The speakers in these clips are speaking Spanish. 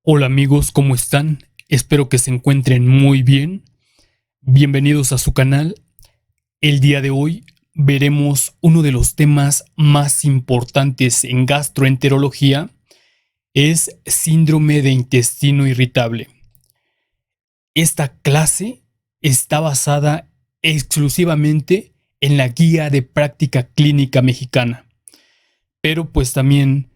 Hola amigos, ¿cómo están? Espero que se encuentren muy bien. Bienvenidos a su canal. El día de hoy veremos uno de los temas más importantes en gastroenterología, es síndrome de intestino irritable. Esta clase está basada exclusivamente en la Guía de Práctica Clínica Mexicana, pero pues también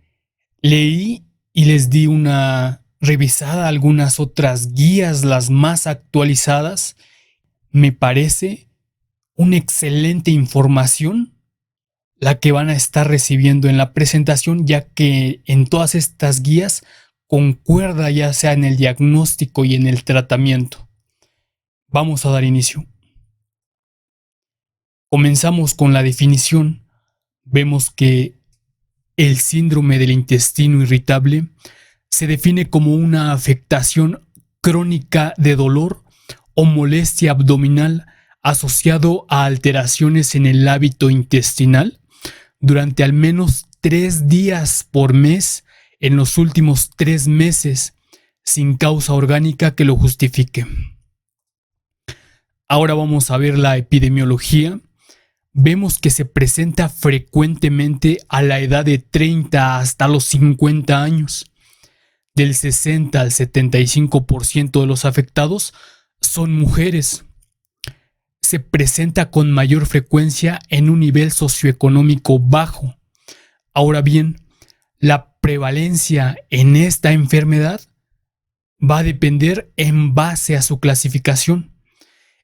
leí y les di una revisada a algunas otras guías, las más actualizadas. Me parece una excelente información la que van a estar recibiendo en la presentación, ya que en todas estas guías concuerda ya sea en el diagnóstico y en el tratamiento. Vamos a dar inicio. Comenzamos con la definición. Vemos que el síndrome del intestino irritable se define como una afectación crónica de dolor o molestia abdominal asociado a alteraciones en el hábito intestinal durante al menos 3 días por mes en los últimos 3 meses, sin causa orgánica que lo justifique. Ahora vamos a ver la epidemiología. Vemos que se presenta frecuentemente a la edad de 30 hasta los 50 años. Del 60 al 75% de los afectados son mujeres. Se presenta con mayor frecuencia en un nivel socioeconómico bajo. Ahora bien, la prevalencia en esta enfermedad va a depender en base a su clasificación.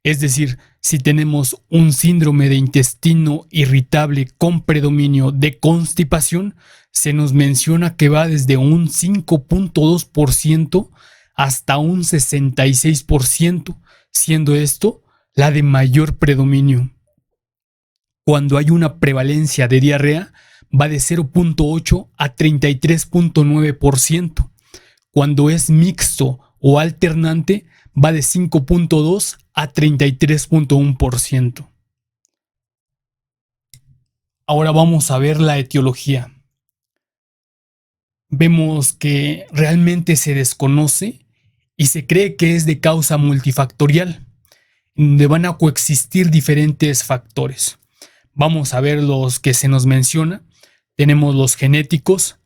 Es decir, si tenemos un síndrome de intestino irritable con predominio de constipación, se nos menciona que va desde un 5.2% hasta un 66%, siendo esto la de mayor predominio. Cuando hay una prevalencia de diarrea, va de 0.8 a 33.9%. Cuando es mixto o alternante, va de 5.2 a 33.1%. Ahora vamos a ver la etiología. Vemos que realmente se desconoce y se cree que es de causa multifactorial, donde van a coexistir diferentes factores. Vamos a ver los que se nos menciona. Tenemos los genéticos,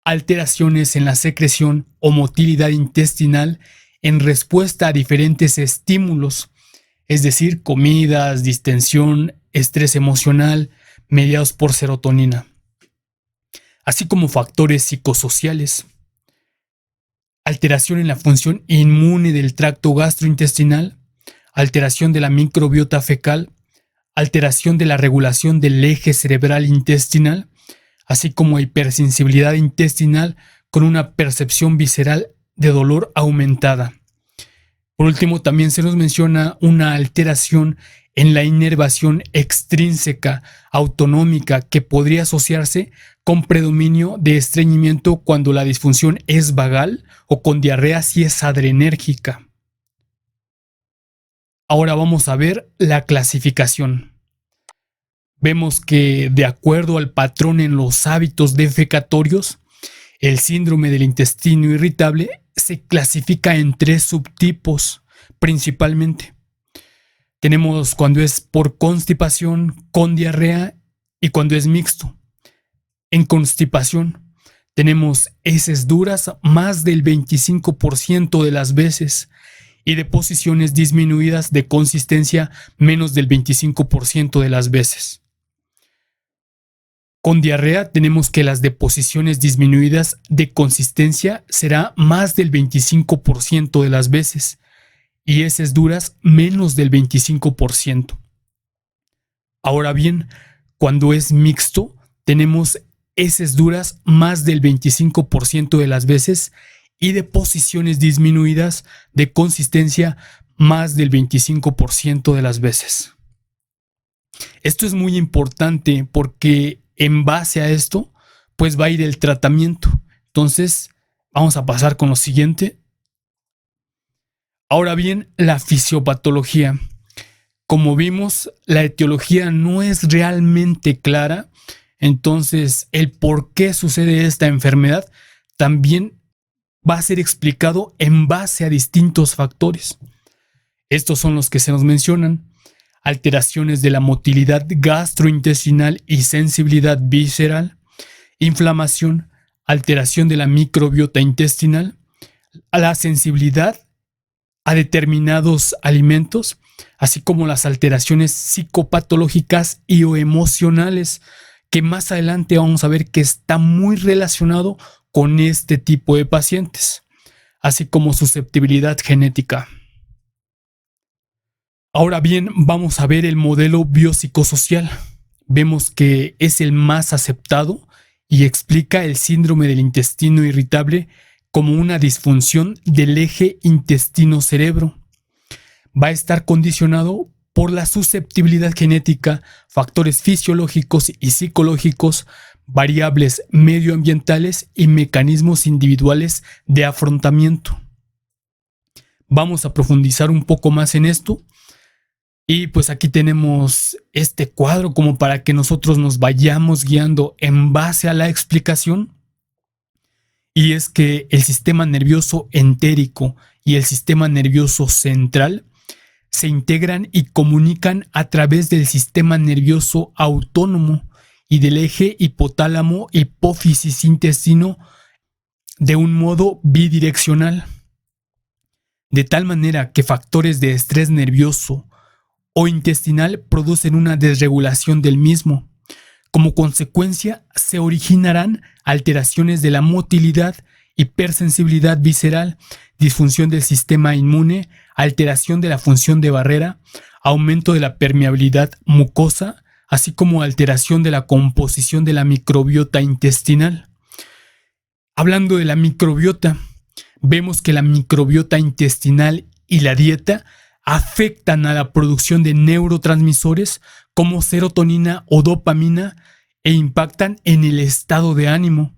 alteraciones en la secreción o motilidad intestinal en respuesta a diferentes estímulos, es decir, comidas, distensión, estrés emocional, mediados por serotonina, así como factores psicosociales, alteración en la función inmune del tracto gastrointestinal, alteración de la microbiota fecal, alteración de la regulación del eje cerebral intestinal, así como hipersensibilidad intestinal con una percepción visceral de dolor aumentada. Por último, también se nos menciona una alteración en la inervación extrínseca autonómica que podría asociarse con predominio de estreñimiento cuando la disfunción es vagal o con diarrea si es adrenérgica. Ahora vamos a ver la clasificación. Vemos que de acuerdo al patrón en los hábitos defecatorios, el síndrome del intestino irritable se clasifica en 3 subtipos principalmente. Tenemos cuando es por constipación con diarrea y cuando es mixto. En constipación tenemos heces duras más del 25% de las veces y deposiciones disminuidas de consistencia menos del 25% de las veces. Con diarrea tenemos que las deposiciones disminuidas de consistencia será más del 25% de las veces y heces duras menos del 25%. Ahora bien, cuando es mixto tenemos heces duras más del 25% de las veces y deposiciones disminuidas de consistencia más del 25% de las veces. Esto es muy importante porque en base a esto, pues va a ir el tratamiento. Entonces, vamos a pasar con lo siguiente. Ahora bien, la fisiopatología. Como vimos, la etiología no es realmente clara. Entonces, el por qué sucede esta enfermedad también va a ser explicado en base a distintos factores. Estos son los que se nos mencionan: alteraciones de la motilidad gastrointestinal y sensibilidad visceral, inflamación, alteración de la microbiota intestinal, a la sensibilidad a determinados alimentos, así como las alteraciones psicopatológicas y o emocionales, que más adelante vamos a ver que está muy relacionado con este tipo de pacientes, así como susceptibilidad genética. Ahora bien, vamos a ver el modelo biopsicosocial. Vemos que es el más aceptado y explica el síndrome del intestino irritable como una disfunción del eje intestino-cerebro. Va a estar condicionado por la susceptibilidad genética, factores fisiológicos y psicológicos, variables medioambientales y mecanismos individuales de afrontamiento. Vamos a profundizar un poco más en esto. Y pues aquí tenemos este cuadro como para que nosotros nos vayamos guiando en base a la explicación. Y es que el sistema nervioso entérico y el sistema nervioso central se integran y comunican a través del sistema nervioso autónomo y del eje hipotálamo hipófisis intestino de un modo bidireccional. De tal manera que factores de estrés nervioso o intestinal producen una desregulación del mismo. Como consecuencia, se originarán alteraciones de la motilidad, hipersensibilidad visceral, disfunción del sistema inmune, alteración de la función de barrera, aumento de la permeabilidad mucosa, así como alteración de la composición de la microbiota intestinal. Hablando de la microbiota, vemos que la microbiota intestinal y la dieta afectan a la producción de neurotransmisores como serotonina o dopamina e impactan en el estado de ánimo.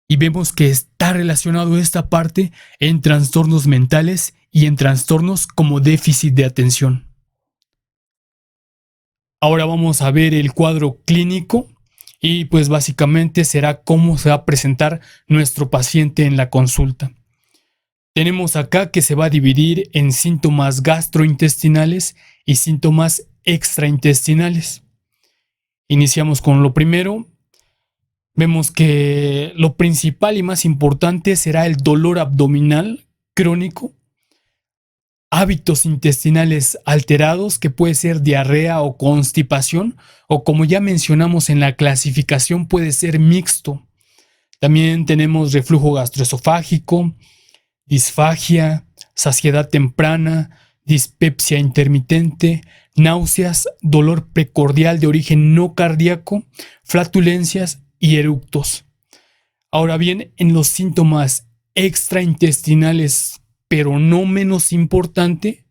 Y vemos que está relacionado esta parte en trastornos mentales y en trastornos como déficit de atención. Ahora vamos a ver el cuadro clínico y pues básicamente será cómo se va a presentar nuestro paciente en la consulta. Tenemos acá que se va a dividir en síntomas gastrointestinales y síntomas extraintestinales. Iniciamos con lo primero. Vemos que lo principal y más importante será el dolor abdominal crónico, hábitos intestinales alterados, que puede ser diarrea o constipación, o como ya mencionamos en la clasificación, puede ser mixto. También tenemos reflujo gastroesofágico, disfagia, saciedad temprana, dispepsia intermitente, náuseas, dolor precordial de origen no cardíaco, flatulencias y eructos. Ahora bien, en los síntomas extraintestinales, pero no menos importante,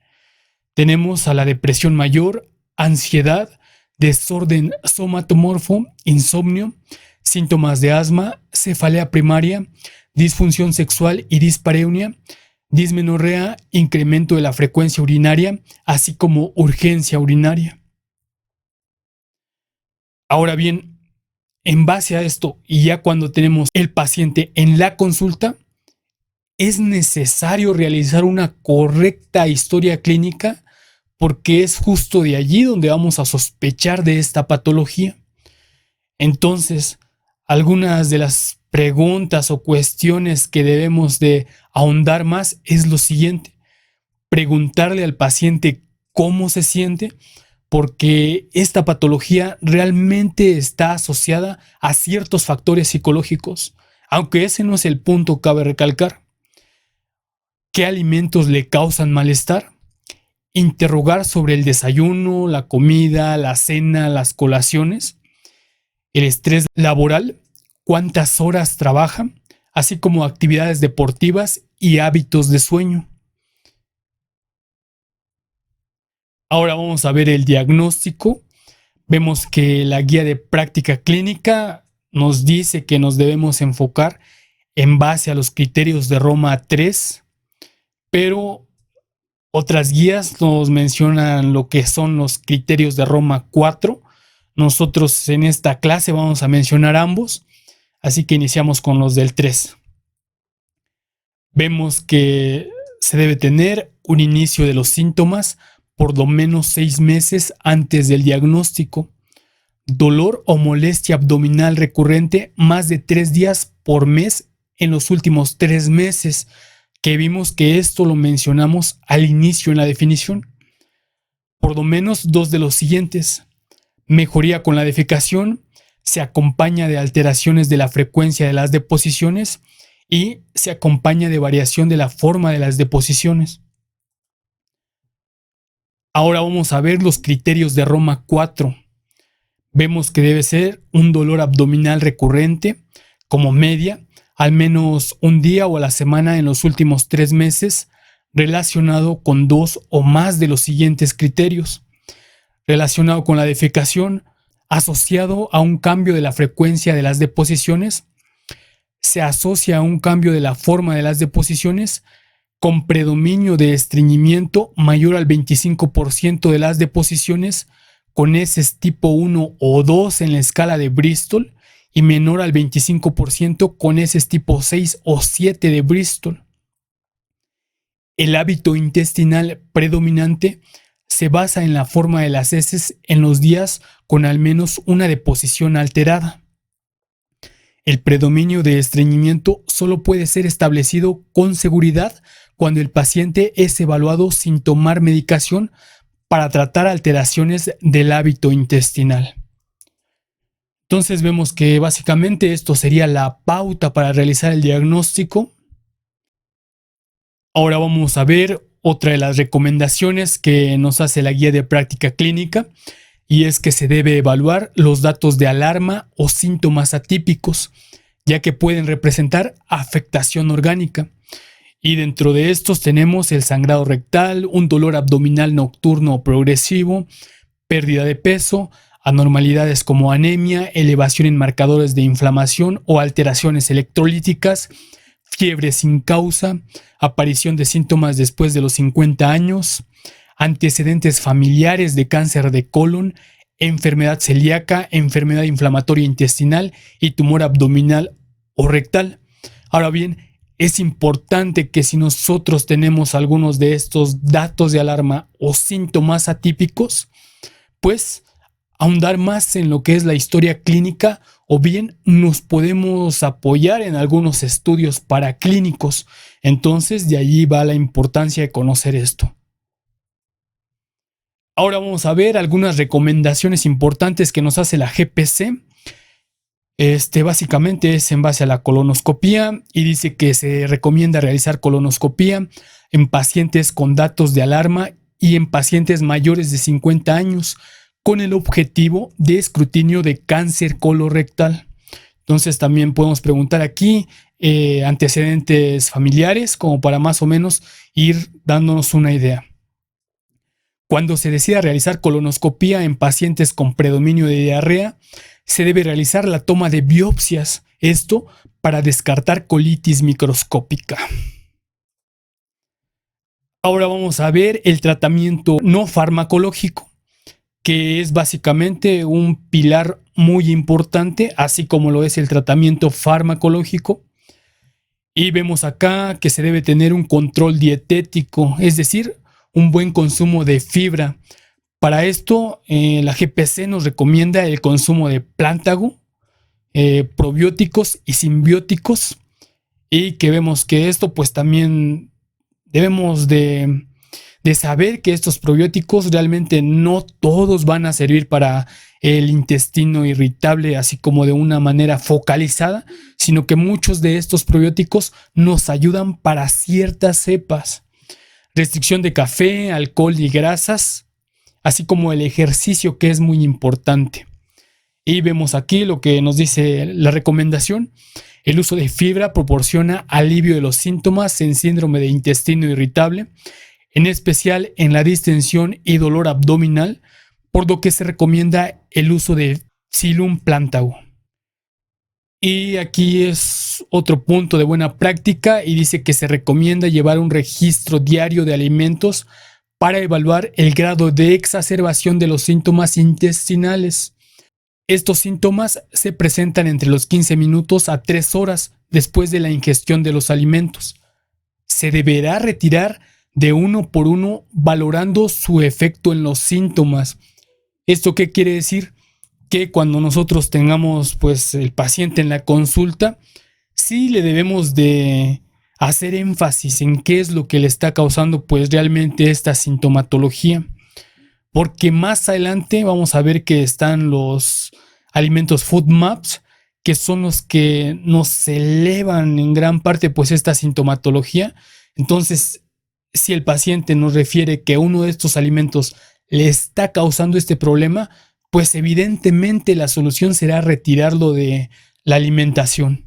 tenemos a la depresión mayor, ansiedad, desorden somatomorfo, insomnio, síntomas de asma, cefalea primaria, disfunción sexual y dispareunia, dismenorrea, incremento de la frecuencia urinaria, así como urgencia urinaria. Ahora bien, en base a esto y ya cuando tenemos el paciente en la consulta, es necesario realizar una correcta historia clínica porque es justo de allí donde vamos a sospechar de esta patología. Entonces, algunas de las preguntas o cuestiones que debemos de ahondar más es lo siguiente: preguntarle al paciente cómo se siente, porque esta patología realmente está asociada a ciertos factores psicológicos, aunque ese no es el punto, cabe recalcar. ¿Qué alimentos le causan malestar? Interrogar sobre el desayuno, la comida, la cena, las colaciones, el estrés laboral, cuántas horas trabaja, así como actividades deportivas y hábitos de sueño. Ahora vamos a ver el diagnóstico. Vemos que la guía de práctica clínica nos dice que nos debemos enfocar en base a los criterios de Roma 3, pero otras guías nos mencionan lo que son los criterios de Roma 4. Nosotros en esta clase vamos a mencionar ambos, así que iniciamos con los del 3. Vemos que se debe tener un inicio de los síntomas por lo menos 6 meses antes del diagnóstico. Dolor o molestia abdominal recurrente más de 3 días por mes en los últimos 3 meses, que vimos que esto lo mencionamos al inicio en la definición. Por lo menos 2 de los siguientes. Mejoría con la defecación, se acompaña de alteraciones de la frecuencia de las deposiciones y se acompaña de variación de la forma de las deposiciones. Ahora vamos a ver los criterios de Roma 4. Vemos que debe ser un dolor abdominal recurrente, como media, al menos un día o a la semana en los últimos 3 meses, relacionado con 2 o más de los siguientes criterios. Relacionado con la defecación, asociado a un cambio de la frecuencia de las deposiciones, se asocia a un cambio de la forma de las deposiciones, con predominio de estreñimiento mayor al 25% de las deposiciones, con heces tipo 1 o 2 en la escala de Bristol y menor al 25% con heces tipo 6 o 7 de Bristol. El hábito intestinal predominante se basa en la forma de las heces en los días con al menos una deposición alterada. El predominio de estreñimiento solo puede ser establecido con seguridad cuando el paciente es evaluado sin tomar medicación para tratar alteraciones del hábito intestinal. Entonces vemos que básicamente esto sería la pauta para realizar el diagnóstico. Ahora vamos a ver otra de las recomendaciones que nos hace la guía de práctica clínica, y es que se debe evaluar los datos de alarma o síntomas atípicos, ya que pueden representar afectación orgánica. Y dentro de estos tenemos el sangrado rectal, un dolor abdominal nocturno o progresivo, pérdida de peso, anormalidades como anemia, elevación en marcadores de inflamación o alteraciones electrolíticas, fiebre sin causa, aparición de síntomas después de los 50 años, antecedentes familiares de cáncer de colon, enfermedad celíaca, enfermedad inflamatoria intestinal y tumor abdominal o rectal. Ahora bien, es importante que si nosotros tenemos algunos de estos datos de alarma o síntomas atípicos, pues ahondar más en lo que es la historia clínica, o bien nos podemos apoyar en algunos estudios paraclínicos. Entonces, de allí va la importancia de conocer esto. Ahora vamos a ver algunas recomendaciones importantes que nos hace la GPC. Básicamente es en base a la colonoscopía, y dice que se recomienda realizar colonoscopía en pacientes con datos de alarma y en pacientes mayores de 50 años con el objetivo de escrutinio de cáncer colorectal. Entonces también podemos preguntar aquí antecedentes familiares, como para más o menos ir dándonos una idea. Cuando se decida realizar colonoscopía en pacientes con predominio de diarrea, se debe realizar la toma de biopsias, esto para descartar colitis microscópica. Ahora vamos a ver el tratamiento no farmacológico, que es básicamente un pilar muy importante, así como lo es el tratamiento farmacológico. Y vemos acá que se debe tener un control dietético, es decir, un buen consumo de fibra. Para esto, la GPC nos recomienda el consumo de plántago, probióticos y simbióticos, y que vemos que esto pues también debemos de saber que estos probióticos realmente no todos van a servir para el intestino irritable así como de una manera focalizada, sino que muchos de estos probióticos nos ayudan para ciertas cepas. Restricción de café, alcohol y grasas, así como el ejercicio, que es muy importante. Y vemos aquí lo que nos dice la recomendación. El uso de fibra proporciona alivio de los síntomas en síndrome de intestino irritable, en especial en la distensión y dolor abdominal, por lo que se recomienda el uso de Psyllium plantago. Y aquí es otro punto de buena práctica, y dice que se recomienda llevar un registro diario de alimentos para evaluar el grado de exacerbación de los síntomas intestinales. Estos síntomas se presentan entre los 15 minutos a 3 horas después de la ingestión de los alimentos. se deberá retirar de uno por uno valorando su efecto en los síntomas. ¿Esto qué quiere decir? Que cuando nosotros tengamos pues el paciente en la consulta, sí le debemos de hacer énfasis en qué es lo que le está causando pues realmente esta sintomatología, porque más adelante vamos a ver que están los alimentos food maps, que son los que nos elevan en gran parte pues esta sintomatología. Entonces, si el paciente nos refiere que uno de estos alimentos le está causando este problema, pues evidentemente la solución será retirarlo de la alimentación.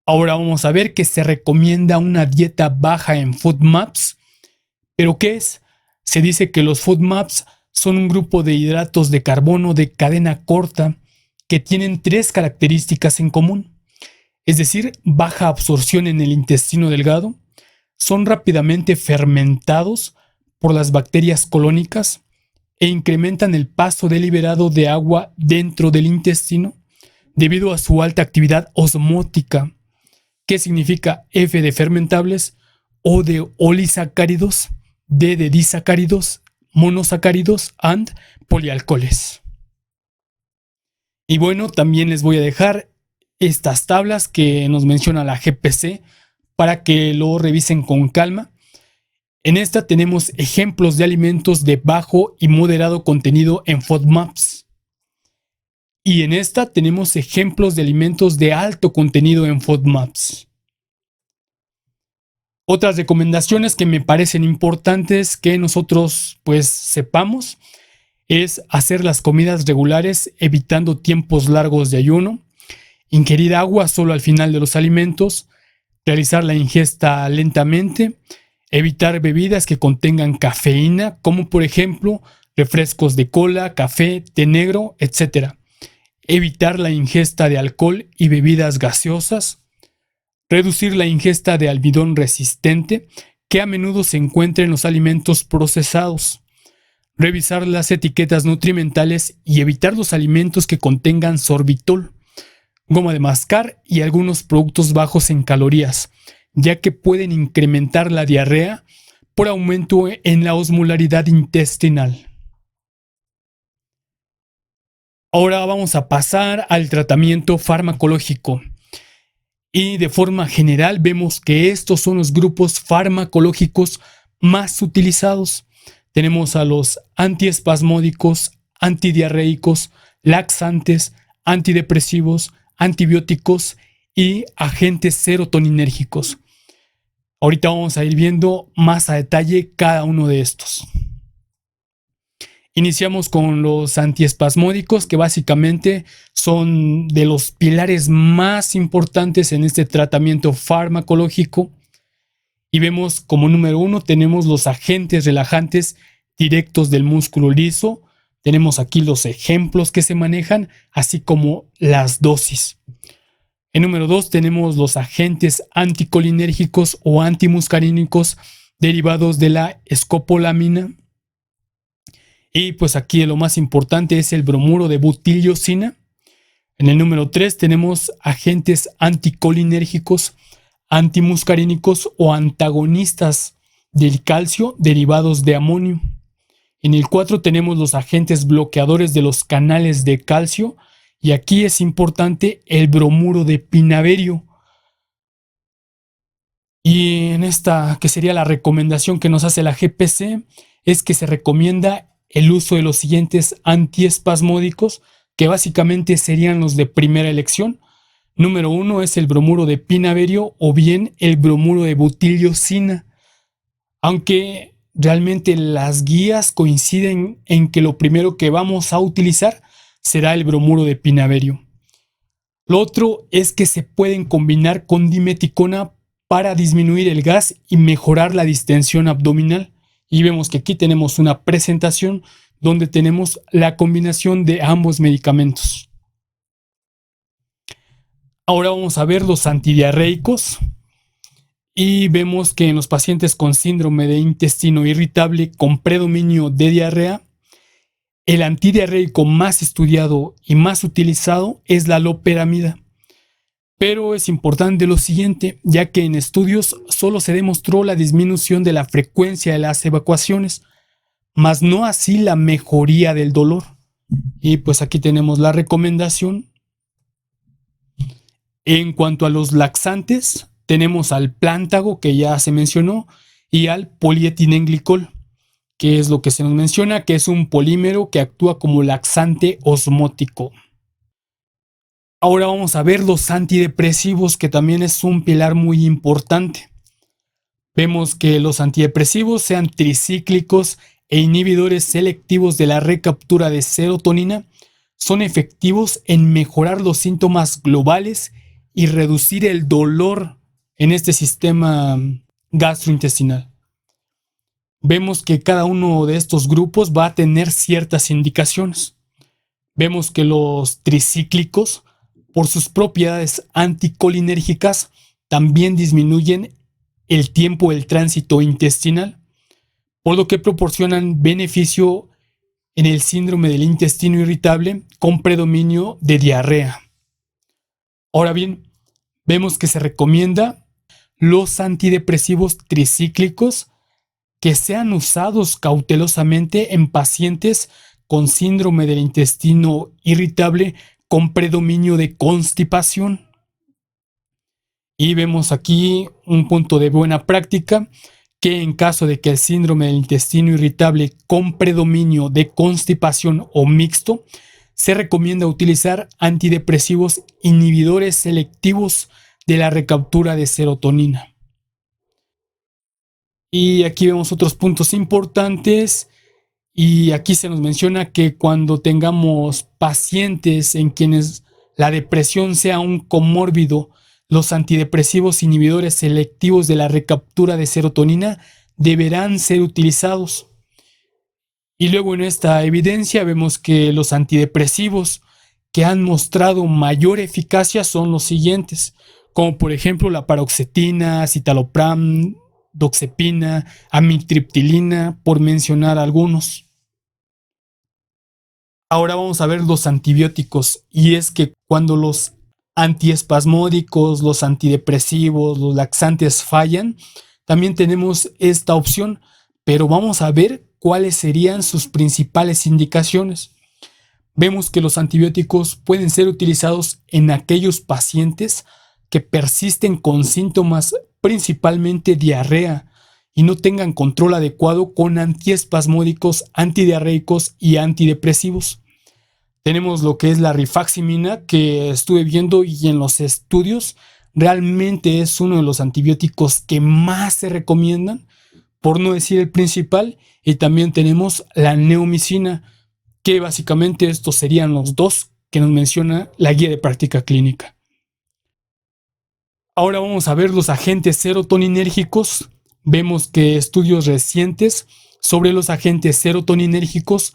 Ahora vamos a ver que se recomienda una dieta baja en food maps. ¿Pero qué es? Se dice que los food maps son un grupo de hidratos de carbono de cadena corta que tienen 3 características en común. Es decir, baja absorción en el intestino delgado, son rápidamente fermentados por las bacterias colónicas e incrementan el paso deliberado de agua dentro del intestino debido a su alta actividad osmótica, que significa F de fermentables, O de olisacáridos, D de disacáridos, monosacáridos and polialcoholes. Y bueno, también les voy a dejar estas tablas que nos menciona la GPC para que lo revisen con calma. En esta tenemos ejemplos de alimentos de bajo y moderado contenido en FODMAPs. Y en esta tenemos ejemplos de alimentos de alto contenido en FODMAPs. Otras recomendaciones que me parecen importantes que nosotros pues sepamos es hacer las comidas regulares evitando tiempos largos de ayuno, ingerir agua solo al final de los alimentos, realizar la ingesta lentamente, evitar bebidas que contengan cafeína, como por ejemplo refrescos de cola, café, té negro, etc. Evitar la ingesta de alcohol y bebidas gaseosas, reducir la ingesta de almidón resistente, que a menudo se encuentra en los alimentos procesados, revisar las etiquetas nutrimentales y evitar los alimentos que contengan sorbitol, goma de mascar y algunos productos bajos en calorías, ya que pueden incrementar la diarrea por aumento en la osmolaridad intestinal. Ahora vamos a pasar al tratamiento farmacológico. Y de forma general vemos que estos son los grupos farmacológicos más utilizados. Tenemos a los antiespasmódicos, antidiarreicos, laxantes, antidepresivos, antibióticos y agentes serotoninérgicos. Ahorita vamos a ir viendo más a detalle cada uno de estos. Iniciamos con los antiespasmódicos, que básicamente son de los pilares más importantes en este tratamiento farmacológico. Y vemos como número 1 tenemos los agentes relajantes directos del músculo liso. Tenemos aquí los ejemplos que se manejan, así como las dosis. En número 2 tenemos los agentes anticolinérgicos o antimuscarínicos derivados de la escopolamina. Y pues aquí lo más importante es el bromuro de butiliocina. En el número 3 tenemos agentes anticolinérgicos, antimuscarínicos o antagonistas del calcio derivados de amonio. En el 4 tenemos los agentes bloqueadores de los canales de calcio. Y aquí es importante el bromuro de pinaverio. Y en esta, que sería la recomendación que nos hace la GPC, es que se recomienda el uso de los siguientes antiespasmódicos, que básicamente serían los de primera elección. Número 1 es el bromuro de pinaverio o bien el bromuro de butiliocina. Aunque realmente las guías coinciden en que lo primero que vamos a utilizar será el bromuro de pinaverio. Lo otro es que se pueden combinar con dimeticona para disminuir el gas y mejorar la distensión abdominal. Y vemos que aquí tenemos una presentación donde tenemos la combinación de ambos medicamentos. Ahora vamos a ver los antidiarreicos. Y vemos que en los pacientes con síndrome de intestino irritable con predominio de diarrea, el antidiarreico más estudiado y más utilizado es la loperamida. Pero es importante lo siguiente, ya que en estudios solo se demostró la disminución de la frecuencia de las evacuaciones, mas no así la mejoría del dolor. Y pues aquí tenemos la recomendación. En cuanto a los laxantes, tenemos al plántago, que ya se mencionó, y al polietilenglicol, que es lo que se nos menciona, que es un polímero que actúa como laxante osmótico. Ahora vamos a ver los antidepresivos, que también es un pilar muy importante. Vemos que los antidepresivos, sean tricíclicos e inhibidores selectivos de la recaptura de serotonina, son efectivos en mejorar los síntomas globales y reducir el dolor en este sistema gastrointestinal. Vemos que cada uno de estos grupos va a tener ciertas indicaciones. Vemos que los tricíclicos, por sus propiedades anticolinérgicas, también disminuyen el tiempo del tránsito intestinal, por lo que proporcionan beneficio en el síndrome del intestino irritable con predominio de diarrea. Ahora bien, vemos que se recomienda los antidepresivos tricíclicos que sean usados cautelosamente en pacientes con síndrome del intestino irritable con predominio de constipación. Y vemos aquí un punto de buena práctica, que en caso de que el síndrome del intestino irritable con predominio de constipación o mixto, se recomienda utilizar antidepresivos inhibidores selectivos de la recaptura de serotonina. Y aquí vemos otros puntos importantes, y aquí se nos menciona que cuando tengamos pacientes en quienes la depresión sea un comórbido, los antidepresivos inhibidores selectivos de la recaptura de serotonina deberán ser utilizados. Y luego en esta evidencia vemos que los antidepresivos que han mostrado mayor eficacia son los siguientes, como por ejemplo la paroxetina, citalopram, doxepina, amitriptilina, por mencionar algunos. Ahora vamos a ver los antibióticos, y es que cuando los antiespasmódicos, los antidepresivos, los laxantes fallan, también tenemos esta opción, pero vamos a ver cuáles serían sus principales indicaciones. Vemos que los antibióticos pueden ser utilizados en aquellos pacientes que persisten con síntomas, principalmente diarrea, y no tengan control adecuado con antiespasmódicos, antidiarreicos y antidepresivos. Tenemos lo que es la rifaximina, que estuve viendo, y en los estudios realmente es uno de los antibióticos que más se recomiendan, por no decir el principal. Y también tenemos la neomicina, que básicamente estos serían los dos que nos menciona la guía de práctica clínica. Ahora vamos a ver los agentes serotoninérgicos. Vemos que estudios recientes sobre los agentes serotoninérgicos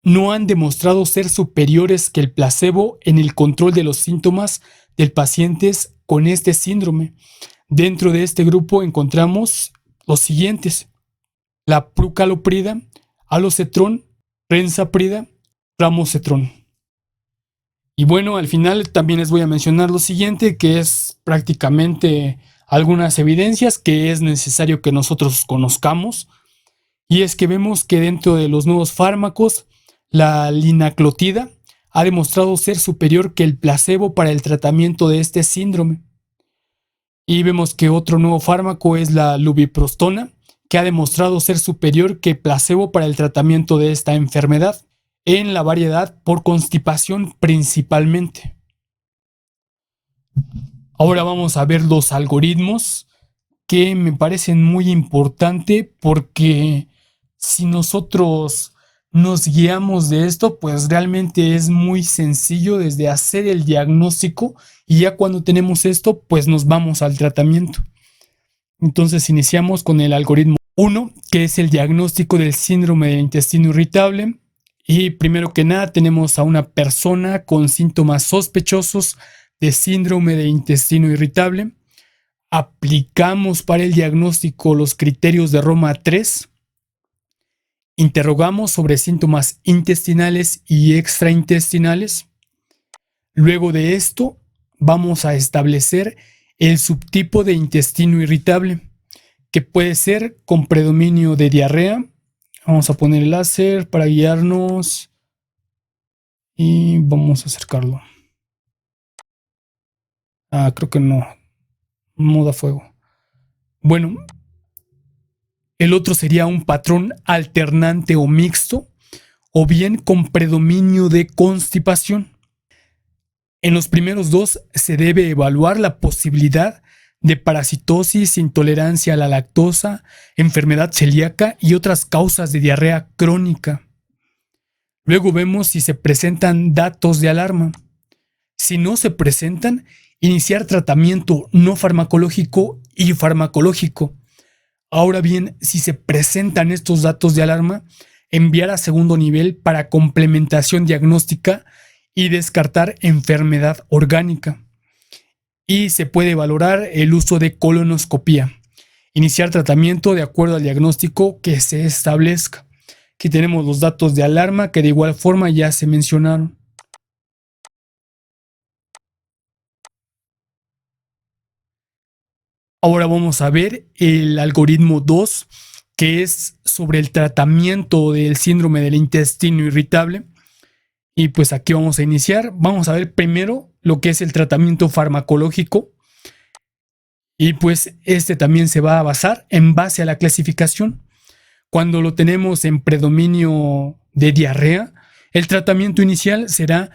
no han demostrado ser superiores que el placebo en el control de los síntomas de pacientes con este síndrome. Dentro de este grupo encontramos los siguientes: la prucaloprida, alocetrón, renzaprida, ramocetrón. Y bueno, al final también les voy a mencionar lo siguiente, que es prácticamente algunas evidencias que es necesario que nosotros conozcamos. Y es que vemos que dentro de los nuevos fármacos, la linaclotida ha demostrado ser superior que el placebo para el tratamiento de este síndrome. Y vemos que otro nuevo fármaco es la lubiprostona, que ha demostrado ser superior que placebo para el tratamiento de esta enfermedad, en la variedad por constipación principalmente. Ahora vamos a ver los algoritmos, que me parecen muy importantes, porque si nosotros nos guiamos de esto, pues realmente es muy sencillo desde hacer el diagnóstico, y ya cuando tenemos esto, pues nos vamos al tratamiento. Entonces iniciamos con el algoritmo 1, que es el diagnóstico del síndrome del intestino irritable. Y primero que nada tenemos a una persona con síntomas sospechosos de síndrome de intestino irritable. Aplicamos para el diagnóstico los criterios de Roma 3. Interrogamos sobre síntomas intestinales y extraintestinales. Luego de esto, vamos a establecer el subtipo de intestino irritable, que puede ser con predominio de diarrea. Vamos a poner el láser para guiarnos y vamos a acercarlo. Creo que no da fuego. Bueno, el otro sería un patrón alternante o mixto, o bien con predominio de constipación. En los primeros dos se debe evaluar la posibilidad de parasitosis, intolerancia a la lactosa, enfermedad celíaca y otras causas de diarrea crónica. Luego vemos si se presentan datos de alarma. Si no se presentan, iniciar tratamiento no farmacológico y farmacológico. Ahora bien, si se presentan estos datos de alarma, enviar a segundo nivel para complementación diagnóstica y descartar enfermedad orgánica. Y se puede valorar el uso de colonoscopía. Iniciar tratamiento de acuerdo al diagnóstico que se establezca. Aquí tenemos los datos de alarma que de igual forma ya se mencionaron. Ahora vamos a ver el algoritmo 2, que es sobre el tratamiento del síndrome del intestino irritable. Y pues aquí vamos a iniciar. Vamos a ver primero lo que es el tratamiento farmacológico. Y pues este también se va a basar en base a la clasificación. Cuando lo tenemos en predominio de diarrea, el tratamiento inicial será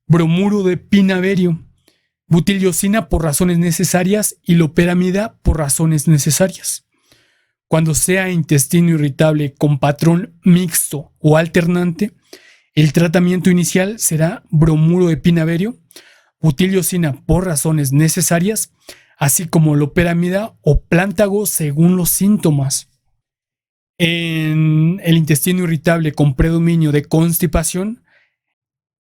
bromuro de pinaverio, butilliocina por razones necesarias y loperamida por razones necesarias. Cuando sea intestino irritable con patrón mixto o alternante, el tratamiento inicial será bromuro de pinaverio, butilliocina por razones necesarias, así como loperamida o plántago según los síntomas. En el intestino irritable con predominio de constipación,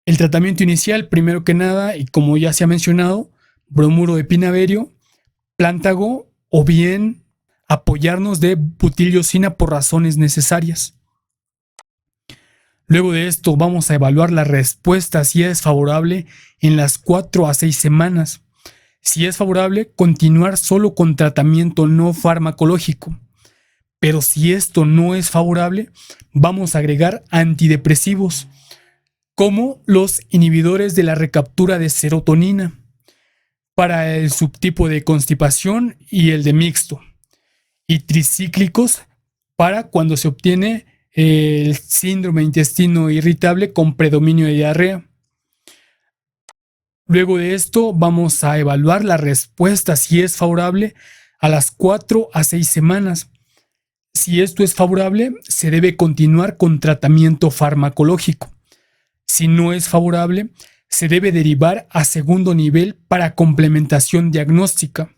el tratamiento inicial, primero que nada, y como ya se ha mencionado, bromuro de pinaverio, plántago o bien apoyarnos de butilliocina por razones necesarias. Luego de esto vamos a evaluar la respuesta si es favorable en las 4 a 6 semanas. Si es favorable, continuar solo con tratamiento no farmacológico. Pero si esto no es favorable, vamos a agregar antidepresivos, como los inhibidores de la recaptura de serotonina, para el subtipo de constipación y el de mixto, y tricíclicos para cuando se obtiene el síndrome de intestino irritable con predominio de diarrea. Luego de esto vamos a evaluar la respuesta si es favorable a las 4 a 6 semanas. Si esto es favorable, se debe continuar con tratamiento farmacológico. Si no es favorable, se debe derivar a segundo nivel para complementación diagnóstica.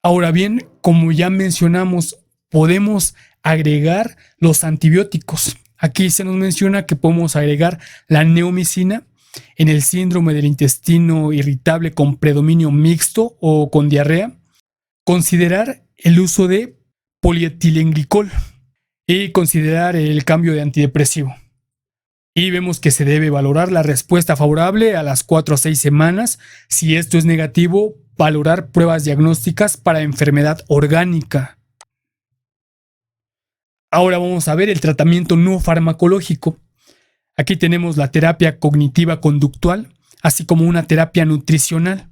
Ahora bien, como ya mencionamos, podemos agregar los antibióticos. Aquí se nos menciona que podemos agregar la neomicina en el síndrome del intestino irritable con predominio mixto o con diarrea. Considerar el uso de polietilenglicol y considerar el cambio de antidepresivo. Y vemos que se debe valorar la respuesta favorable a las 4 a 6 semanas. Si esto es negativo, valorar pruebas diagnósticas para enfermedad orgánica. Ahora vamos a ver el tratamiento no farmacológico. Aquí tenemos la terapia cognitiva conductual, así como una terapia nutricional,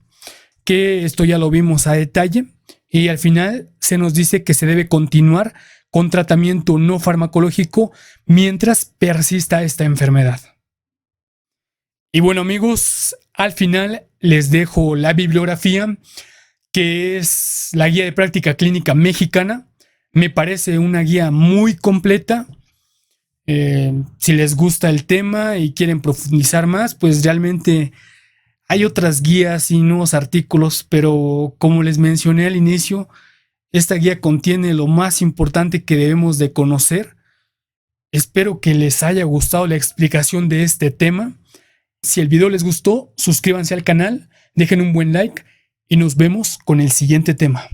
que esto ya lo vimos a detalle. Y al final se nos dice que se debe continuar con tratamiento no farmacológico mientras persista esta enfermedad. Y bueno, amigos, al final les dejo la bibliografía, que es la Guía de Práctica Clínica Mexicana. Me parece una guía muy completa. Si les gusta el tema y quieren profundizar más, pues realmente hay otras guías y nuevos artículos, pero como les mencioné al inicio, esta guía contiene lo más importante que debemos de conocer. Espero que les haya gustado la explicación de este tema. Si el video les gustó, suscríbanse al canal, dejen un buen like y nos vemos con el siguiente tema.